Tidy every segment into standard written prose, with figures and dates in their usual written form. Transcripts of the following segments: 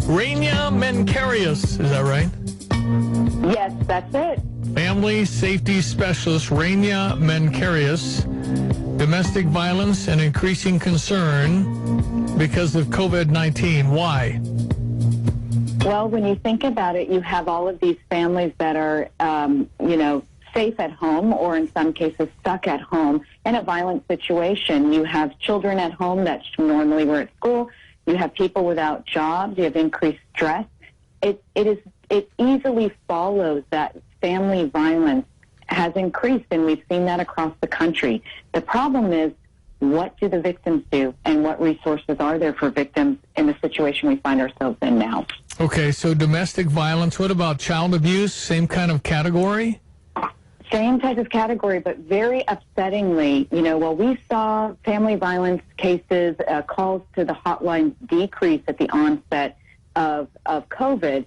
Rania Mankarious, is that right? Yes, that's it. Family Safety Specialist Rania Mankarious. Domestic violence and increasing concern because of COVID-19. Why? Well, when you think about it, you have all of these families that are, safe at home or in some cases stuck at home in a violent situation. You have children at home that normally were at school. You have people without jobs. You have increased stress. It easily follows that family violence has increased, and we've seen that across the country. The problem is, what do the victims do, and what resources are there for victims in the situation we find ourselves in now? Okay, so domestic violence. What about child abuse? Same kind of category? Same type of category, but very upsettingly, while we saw family violence cases, calls to the hotlines decrease at the onset of COVID,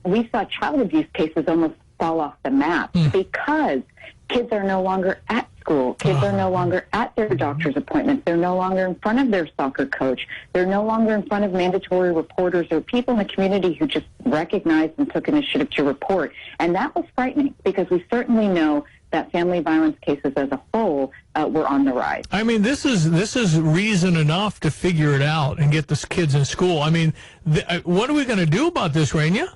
we saw child abuse cases almost fall off the map because kids are no longer at school. Kids are no longer at their doctor's appointments. They're no longer in front of their soccer coach. They're no longer in front of mandatory reporters or people in the community who just recognized and took initiative to report. And that was frightening because we certainly know that family violence cases as a whole were on the rise. I mean, this is reason enough to figure it out and get the kids in school. I mean, what are we going to do about this, Rania?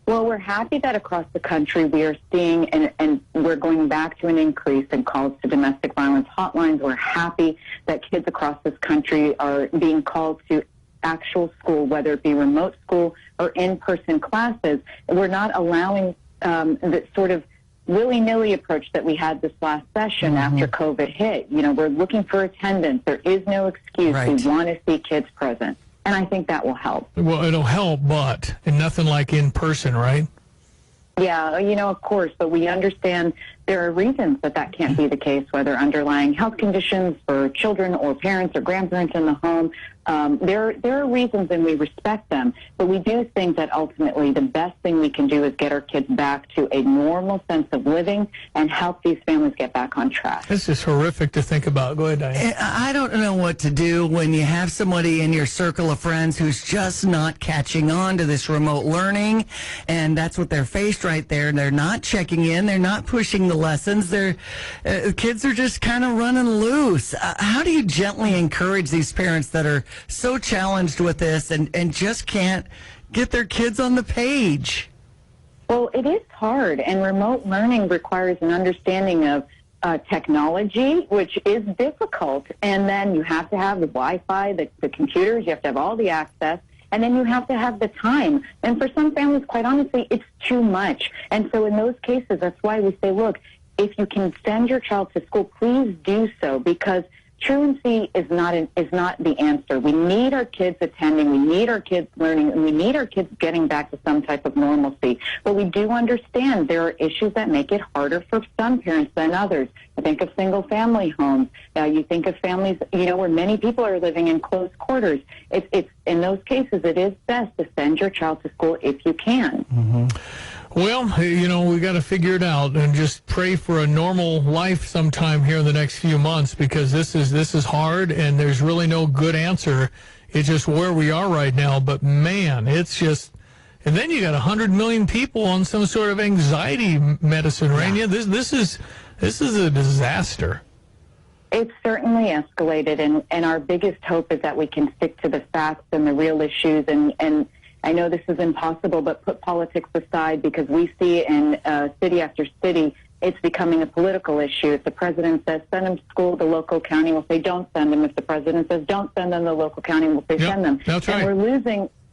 Well, we're happy that across the country we are seeing, and we're going back to an increase in calls to domestic violence hotlines. We're happy that kids across this country are being called to actual school, whether it be remote school or in-person classes. We're not allowing the sort of willy-nilly approach that we had this last session after COVID hit. We're looking for attendance. There is no excuse. Right. We want to see kids present. And I think that will help. Well, it'll help, but nothing like in person, right? Yeah, of course, but we understand there are reasons that can't be the case, whether underlying health conditions for children or parents or grandparents in the home. There are reasons, and we respect them, but we do think that ultimately the best thing we can do is get our kids back to a normal sense of living and help these families get back on track. This is horrific to think about. Go ahead, Diane. I don't know what to do when you have somebody in your circle of friends who's just not catching on to this remote learning, and that's what they're faced right there. They're not checking in. They're not pushing the lessons. Kids are just kind of running loose. How do you gently encourage these parents that are so challenged with this and just can't get their kids on the page? Well, it is hard, and remote learning requires an understanding of technology, which is difficult, and then you have to have the Wi-Fi, the computers, you have to have all the access, and then you have to have the time. And for some families, quite honestly, it's too much. And so in those cases, that's why we say, look, if you can send your child to school, please do so, because truancy is not the answer. We need our kids attending, we need our kids learning, and we need our kids getting back to some type of normalcy. But we do understand there are issues that make it harder for some parents than others. I think of single-family homes. You think of families, where many people are living in close quarters. It's in those cases, it is best to send your child to school if you can. Mm-hmm. Well, we got to figure it out and just pray for a normal life sometime here in the next few months, because this is hard and there's really no good answer. It's just where we are right now. But man, it's just, and then you got 100 million people on some sort of anxiety medicine, Rania. This is a disaster. It's certainly escalated, and our biggest hope is that we can stick to the facts and the real issues, and I know this is impossible, but put politics aside, because we see in city after city, it's becoming a political issue. If the president says send them to school, the local county will say don't send them. If the president says don't send them, the local county will say send them. That's right. And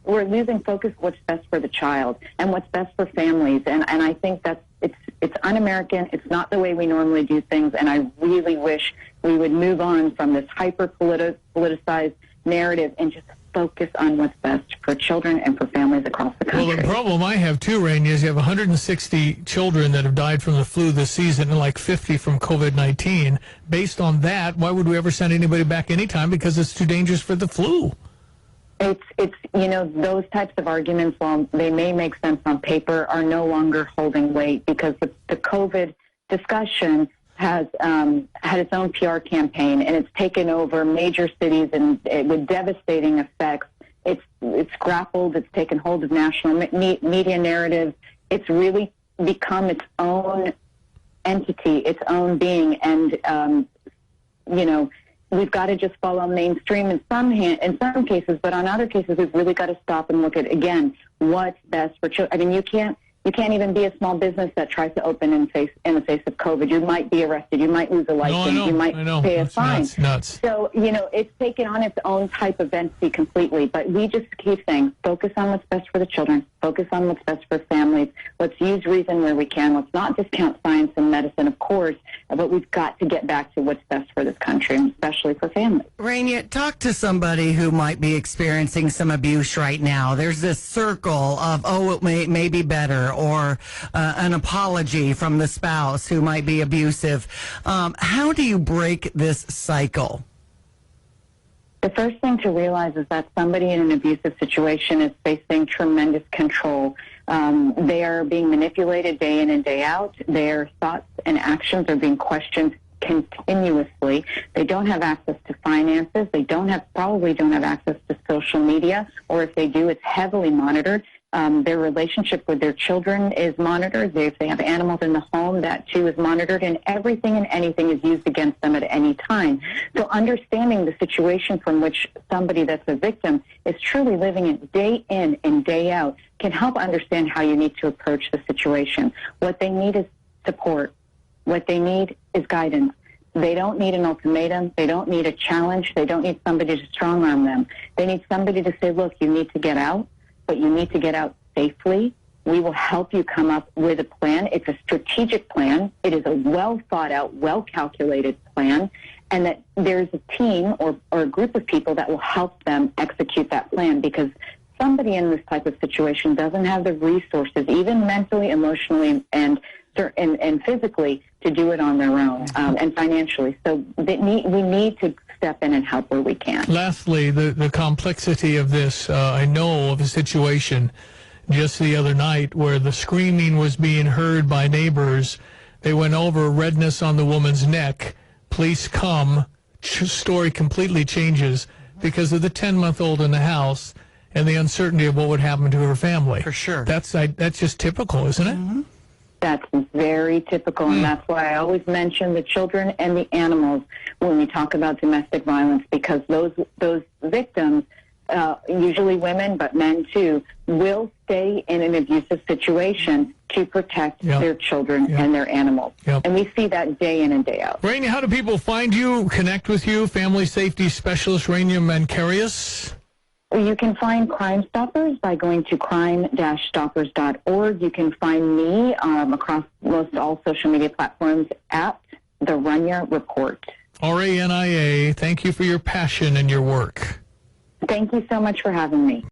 we're losing focus of what's best for the child and what's best for families. And I think it's un-American. It's not the way we normally do things. And I really wish we would move on from this hyper-politicized narrative and just focus on what's best for children and for families across the country. Well, the problem I have too, Rania, is you have 160 children that have died from the flu this season and like 50 from COVID-19. Based on that, why would we ever send anybody back anytime? Because it's too dangerous for the flu. It's those types of arguments, while they may make sense on paper, are no longer holding weight, because the COVID discussion has had its own PR campaign, and it's taken over major cities and with devastating effects it's grappled, it's taken hold of national media narratives. It's really become its own entity, its own being, and we've got to just follow mainstream in some cases, but on other cases, we've really got to stop and look at, again, what's best for children. I mean, you can't even be a small business that tries to open in the face of COVID. You might be arrested. You might lose a license. You might pay a fine. Nuts. So, it's taken on its own type of entity completely. But we just keep saying, focus on what's best for the children. Focus on what's best for families. Let's use reason where we can. Let's not discount science and medicine, of course, but we've got to get back to what's best for this country, and especially for families. Rania, talk to somebody who might be experiencing some abuse right now. There's this circle of, it may be better, or an apology from the spouse who might be abusive. How do you break this cycle? The first thing to realize is that somebody in an abusive situation is facing tremendous control. They are being manipulated day in and day out. Their thoughts and actions are being questioned continuously. They don't have access to finances. They probably don't have access to social media, or if they do, it's heavily monitored. Their relationship with their children is monitored. If they have animals in the home, that too is monitored, and everything and anything is used against them at any time. So understanding the situation from which somebody that's a victim is truly living it day in and day out can help understand how you need to approach the situation. What they need is support. What they need is guidance. They don't need an ultimatum. They don't need a challenge. They don't need somebody to strong-arm them. They need somebody to say, look, you need to get out, but you need to get out safely. We will help you come up with a plan. It's a strategic plan. It is a well-thought-out, well-calculated plan, and that there's a team or a group of people that will help them execute that plan, because somebody in this type of situation doesn't have the resources, even mentally, emotionally, and physically, to do it on their own, and financially. So we need to step in and help where we can. Lastly, the complexity of this, I know of a situation just the other night where the screaming was being heard by neighbors. They went over, redness on the woman's neck. Police come, story completely changes because of the 10-month-old in the house and the uncertainty of what would happen to her family. For sure. That's just typical, isn't it? Mm-hmm. That's very typical, and that's why I always mention the children and the animals when we talk about domestic violence, because those victims, usually women, but men too, will stay in an abusive situation to protect their children and their animals. And we see that day in and day out. Rania, how do people find you, connect with you? Family Safety Specialist Rania Mankarious? You can find Crime Stoppers by going to crime-stoppers.org. You can find me across most all social media platforms at The Rania Report. Rania, thank you for your passion and your work. Thank you so much for having me.